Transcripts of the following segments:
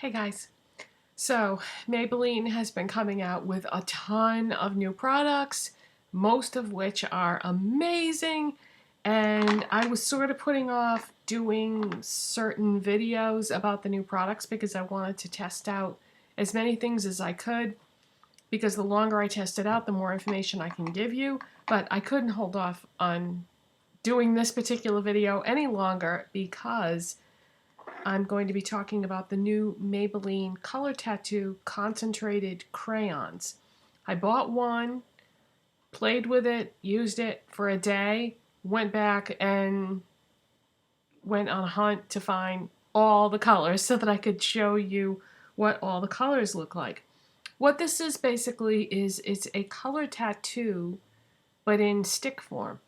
Hey guys. So, Maybelline has been coming out with a ton of new products, most of which are amazing, and I was sort of putting off doing certain videos about the new products because I wanted to test out as many things as I could, because the longer I test it out, the more information I can give you, but I couldn't hold off on doing this particular video any longer because I'm going to be talking about the new Maybelline Color Tattoo Concentrated Crayons. I bought one, played with it, used it for a day, went back and went on a hunt to find all the colors so that I could show you what all the colors look like. What this is basically is it's a color tattoo but in stick form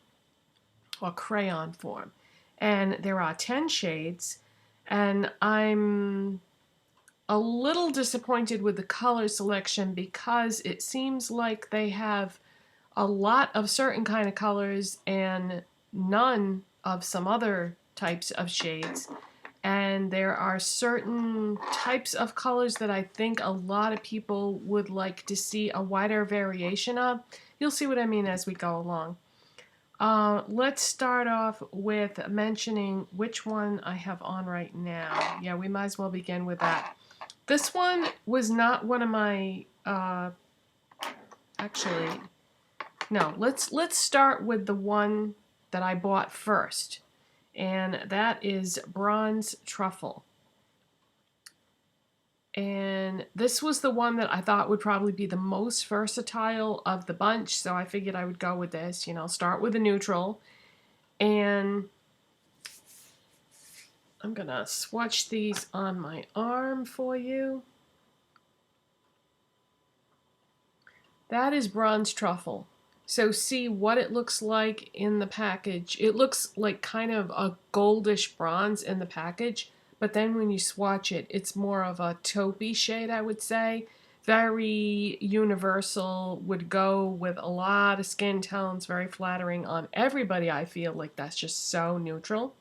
or crayon form. And there are 10 shades, and I'm a little disappointed with the color selection because it seems like they have a lot of certain kind of colors and none of some other types of shades. And there are certain types of colors that I think a lot of people would like to see a wider variation of. You'll see what I mean as we go along. Let's start off with mentioning which one I have on right now. Yeah, we might as well begin with that. This one was not one of my, actually, no, let's start with the one that I bought first, and that is Bronze Truffle. And this was the one that I thought would probably be the most versatile of the bunch, so I figured I would go with this, start with a neutral. And I'm gonna swatch these on my arm for you. That is Bronze Truffle. So see what it looks like in the package. It looks like kind of a goldish bronze in the package, but then when you swatch it, it's more of a taupey shade, I would say. Very universal, would go with a lot of skin tones, very flattering on everybody. I feel like that's just so neutral.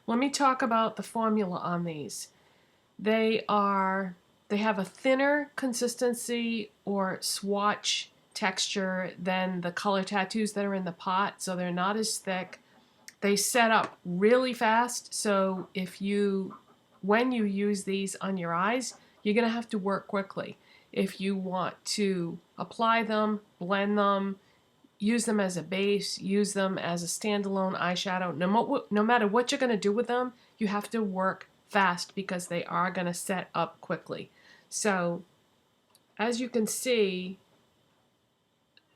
Let me talk about the formula on these. They have a thinner consistency or swatch texture than the color tattoos that are in the pot, so they're not as thick. They set up really fast, so when you use these on your eyes, you're going to have to work quickly. If you want to apply them, blend them, use them as a base, use them as a standalone eyeshadow, no matter what you're going to do with them, you have to work fast because they are going to set up quickly. So, as you can see,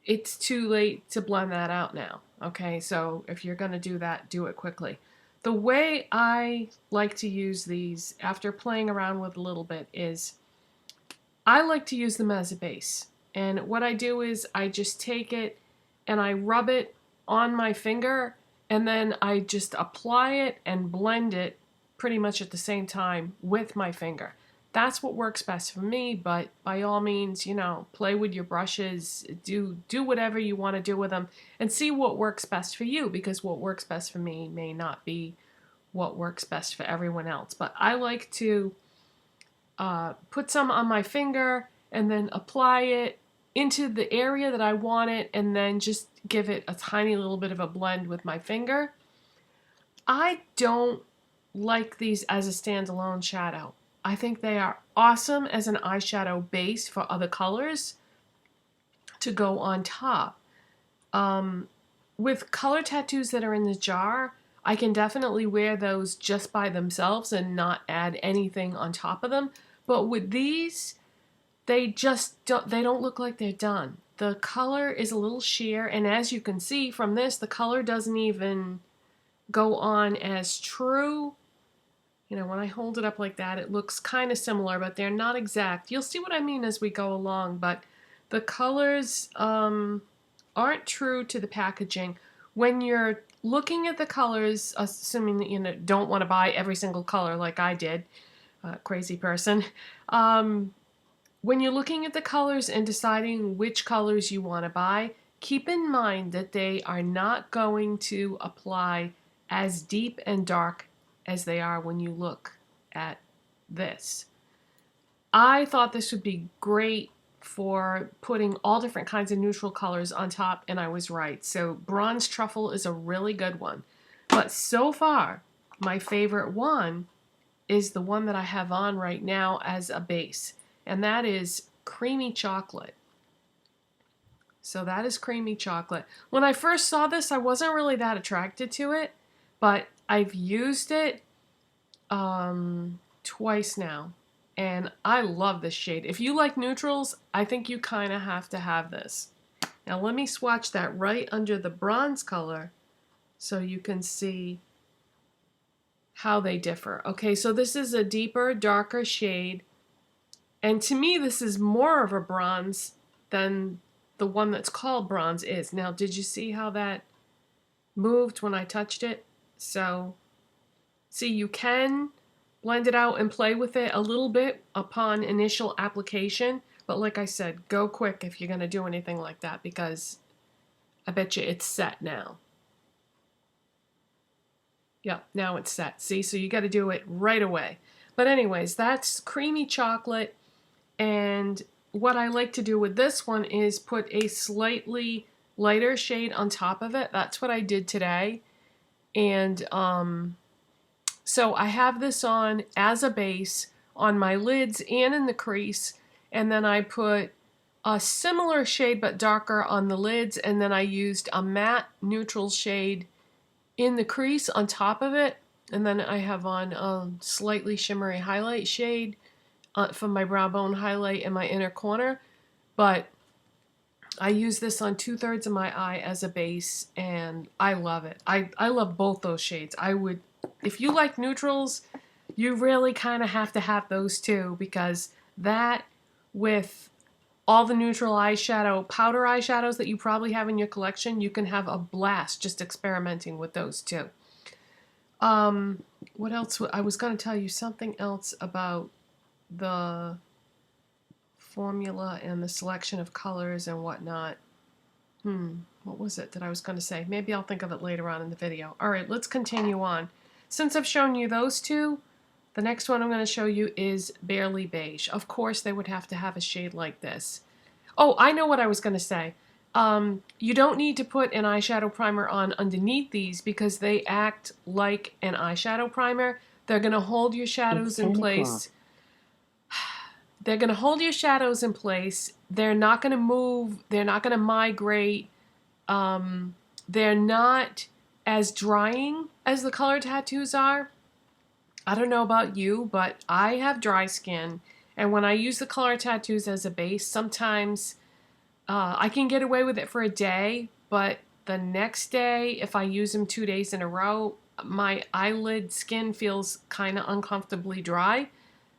it's too late to blend that out now. Okay, so if you're going to do that, do it quickly. The way I like to use these after playing around with a little bit is I like to use them as a base. And what I do is I just take it and I rub it on my finger, and then I just apply it and blend it pretty much at the same time with my finger. That's what works best for me, but by all means, play with your brushes, do whatever you want to do with them, and see what works best for you, because what works best for me may not be what works best for everyone else. But I like to put some on my finger and then apply it into the area that I want it, and then just give it a tiny little bit of a blend with my finger. I don't like these as a standalone shadow. I think they are awesome as an eyeshadow base for other colors to go on top. With color tattoos that are in the jar, I can definitely wear those just by themselves and not add anything on top of them. But with these, they don't look like they're done. The color is a little sheer, and as you can see from this, the color doesn't even go on as true. When I hold it up like that, it looks kind of similar, but they're not exact. You'll see what I mean as we go along, but the colors aren't true to the packaging. When you're looking at the colors, assuming that you don't want to buy every single color like I did, crazy person, when you're looking at the colors and deciding which colors you want to buy, keep in mind that they are not going to apply as deep and dark as they are when you look at this. I thought this would be great for putting all different kinds of neutral colors on top, and I was right. So Bronze Truffle is a really good one. But so far, my favorite one is the one that I have on right now as a base, and that is Creamy Chocolate. So that is Creamy Chocolate. When I first saw this, I wasn't really that attracted to it, but I've used it twice now, and I love this shade. If you like neutrals, I think you kind of have to have this. Now let me swatch that right under the bronze color so you can see how they differ. Okay, so this is a deeper, darker shade, and to me this is more of a bronze than the one that's called bronze is. Now, did you see how that moved when I touched it? So, see, you can blend it out and play with it a little bit upon initial application, but like I said, go quick if you're going to do anything like that, because I bet you it's set now. Yep, now it's set. See, so you got to do it right away. But anyways, that's Creamy Chocolate, and what I like to do with this one is put a slightly lighter shade on top of it. That's what I did today. And so I have this on as a base on my lids and in the crease, and then I put a similar shade but darker on the lids, and then I used a matte neutral shade in the crease on top of it, and then I have on a slightly shimmery highlight shade from my brow bone highlight in my inner corner. But I use this on 2/3 of my eye as a base, and I love it. I love both those shades. I would, if you like neutrals, you really kind of have to have those two, because that with all the neutral eyeshadow, powder eyeshadows that you probably have in your collection, you can have a blast just experimenting with those too. What else? I was going to tell you something else about the formula and the selection of colors and whatnot. What was it that I was going to say? Maybe I'll think of it later on in the video. All right, let's continue on. Since I've shown you those two, the next one I'm going to show you is Barely Beige. Of course, they would have to have a shade like this. Oh, I know what I was going to say. You don't need to put an eyeshadow primer on underneath these, because they act like an eyeshadow primer. They're going to hold your shadows in place. They're going to hold your shadows in place. They're not going to move. They're not going to migrate. They're not as drying as the color tattoos are. I don't know about you, but I have dry skin, and when I use the color tattoos as a base, sometimes I can get away with it for a day, but the next day, if I use them 2 days in a row, my eyelid skin feels kind of uncomfortably dry.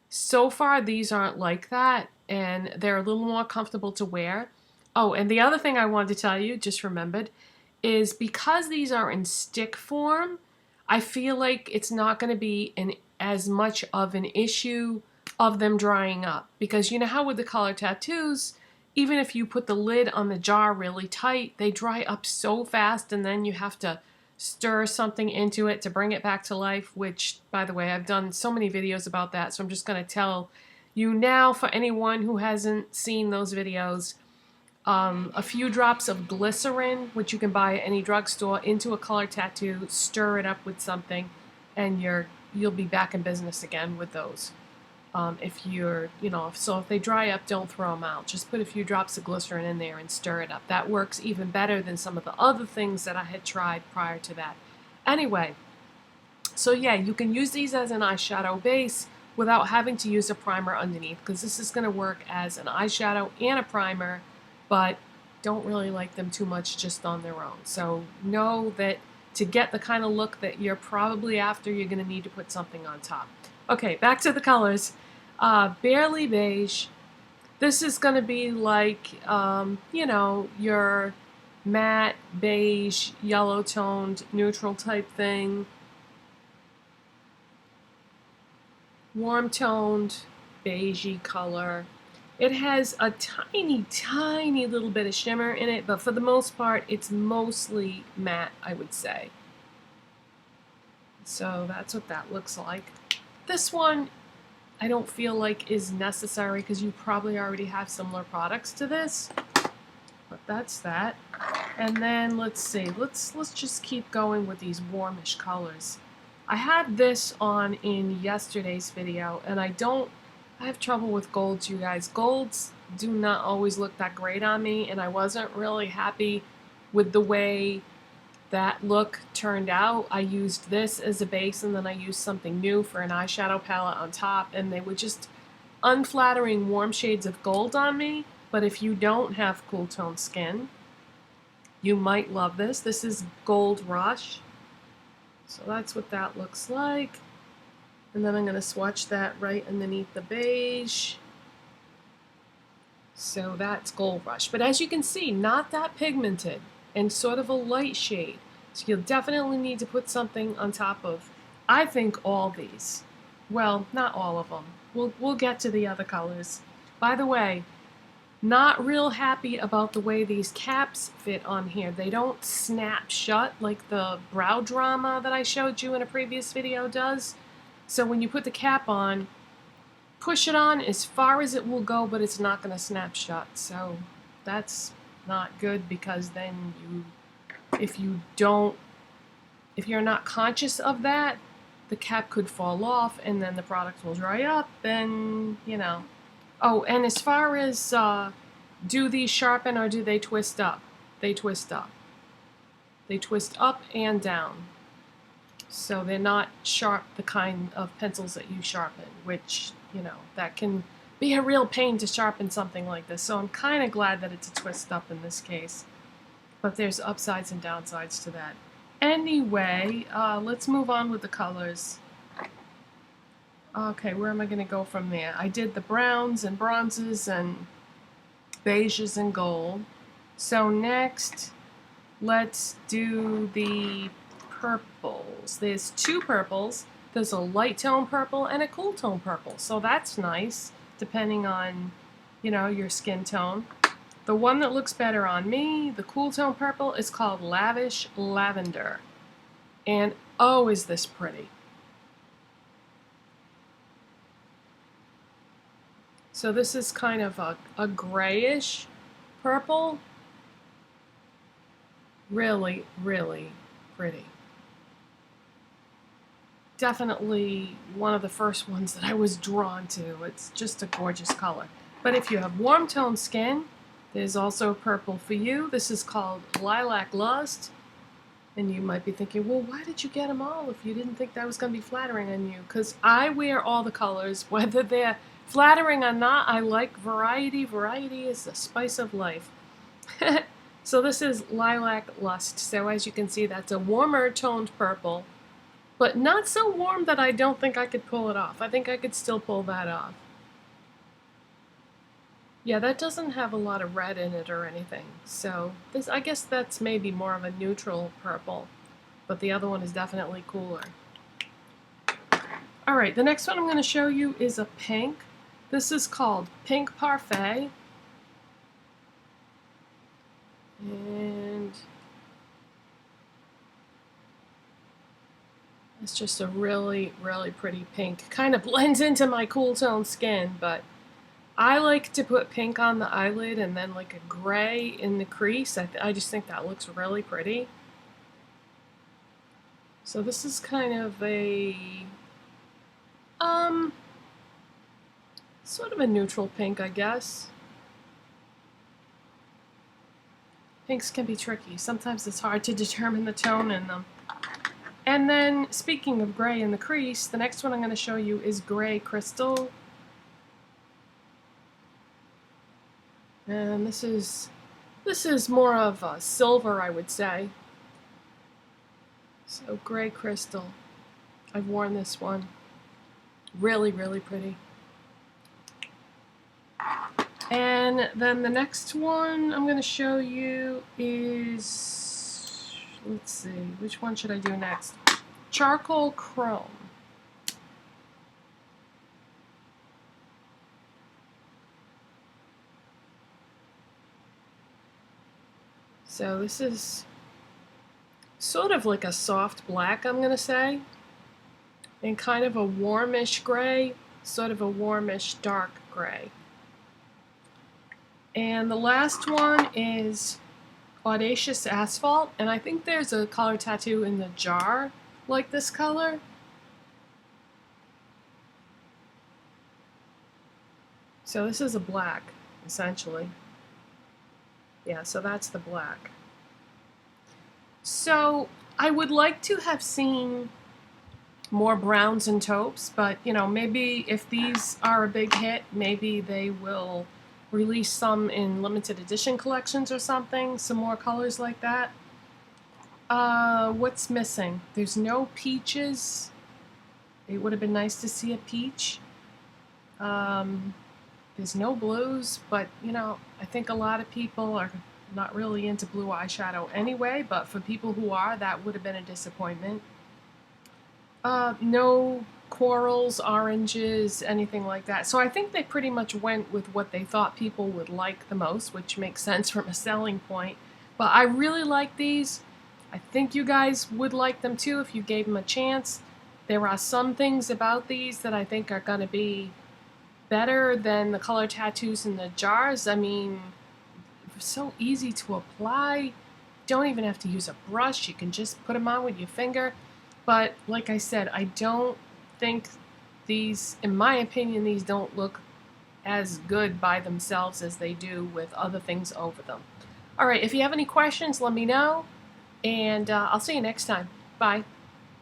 So far, these aren't like that, and they're a little more comfortable to wear. Oh, and the other thing I wanted to tell you, just remembered, is because these are in stick form, I feel like it's not going to be as much of an issue of them drying up. Because you know how with the color tattoos, even if you put the lid on the jar really tight, they dry up so fast, and then you have to stir something into it to bring it back to life, which, by the way, I've done so many videos about that, so I'm just going to tell you now, for anyone who hasn't seen those videos, a few drops of glycerin, which you can buy at any drugstore, into a color tattoo, stir it up with something, and you'll be back in business again with those. If you're, so if they dry up, don't throw them out. Just put a few drops of glycerin in there and stir it up. That works even better than some of the other things that I had tried prior to that. Anyway, so yeah, you can use these as an eyeshadow base without having to use a primer underneath, because this is going to work as an eyeshadow and a primer, but don't really like them too much just on their own. So know that to get the kind of look that you're probably after, you're going to need to put something on top. Okay, back to the colors. Barely Beige. This is going to be like, your matte, beige, yellow-toned, neutral type thing. Warm-toned, beigey color. It has a tiny, tiny little bit of shimmer in it, but for the most part, it's mostly matte, I would say. So that's what that looks like. This one I don't feel like is necessary because you probably already have similar products to this. But that's that. And then let's see, let's just keep going with these warmish colors. I had this on in yesterday's video, and I have trouble with golds, you guys. Golds do not always look that great on me, and I wasn't really happy with the way that look turned out. I used this as a base, and then I used something new for an eyeshadow palette on top, and they were just unflattering warm shades of gold on me. But if you don't have cool tone skin, you might love this. This is Gold Rush. So that's what that looks like. And then I'm going to swatch that right underneath the beige. So that's Gold Rush. But as you can see, not that pigmented and sort of a light shade. So you'll definitely need to put something on top of, I think, all these. Well, not all of them. We'll get to the other colors. By the way, not real happy about the way these caps fit on here. They don't snap shut like the Brow Drama that I showed you in a previous video does. So when you put the cap on, push it on as far as it will go, but it's not going to snap shut. So that's not good, because then if you're not conscious of that, the cap could fall off and then the product will dry up, and you know. Oh, and as far as do these sharpen or do they twist up? They twist up. They twist up and down. So they're not sharp, the kind of pencils that you sharpen, which, you know, that can be a real pain to sharpen something like this. So I'm kind of glad that it's a twist up in this case. But there's upsides and downsides to that. Anyway, let's move on with the colors. Okay, where am I going to go from there? I did the browns and bronzes and beiges and gold. So next, let's do the purples. There's two purples. There's a light tone purple and a cool tone purple. So that's nice, depending on, you know, your skin tone. The one that looks better on me, the cool tone purple, is called Lavish Lavender. And oh, is this pretty. So this is kind of a grayish purple. Really, really pretty. Definitely one of the first ones that I was drawn to. It's just a gorgeous color. But if you have warm tone skin, there's also purple for you. This is called Lilac Lust. And you might be thinking, well, why did you get them all if you didn't think that was going to be flattering on you? Because I wear all the colors, whether they're flattering or not. I like variety. Variety is the spice of life. So this is Lilac Lust. So as you can see, that's a warmer toned purple, but not so warm that I don't think I could pull it off. I think I could still pull that off. Yeah, that doesn't have a lot of red in it or anything. So this, I guess that's maybe more of a neutral purple, but the other one is definitely cooler. All right, the next one I'm going to show you is a pink. This is called Pink Parfait. And it's just a really, really pretty pink. Kind of blends into my cool tone skin, but I like to put pink on the eyelid and then like a gray in the crease. I just think that looks really pretty. So this is kind of a sort of a neutral pink, I guess. Pinks can be tricky. Sometimes it's hard to determine the tone in them. And then, speaking of gray in the crease, the next one I'm going to show you is Gray Crystal. And this is more of a silver, I would say. So Gray Crystal. I've worn this one. Really, really pretty. And then the next one I'm going to show you is, let's see, which one should I do next? Charcoal Chrome. So this is sort of like a soft black, I'm going to say, and kind of a warmish gray. sort of a warmish dark gray. And the last one is Audacious Asphalt, and I think there's a color tattoo in the jar like this color. So this is a black, essentially. Yeah, so that's the black. So I would like to have seen more browns and taupes, but you know, maybe if these are a big hit, maybe they will release some in limited edition collections or something, some more colors like that. What's missing? There's no peaches. It would have been nice to see a peach. There's no blues, but you know, I think a lot of people are not really into blue eyeshadow anyway, but for people who are, that would have been a disappointment. No corals, oranges, anything like that. So I think they pretty much went with what they thought people would like the most, which makes sense from a selling point. But I really like these. I think you guys would like them too if you gave them a chance. There are some things about these that I think are going to be better than the color tattoos in the jars. I mean, they're so easy to apply. Don't even have to use a brush. You can just put them on with your finger. But like I said, I don't think these, in my opinion, these don't look as good by themselves as they do with other things over them. All right, if you have any questions, let me know, and I'll see you next time. Bye.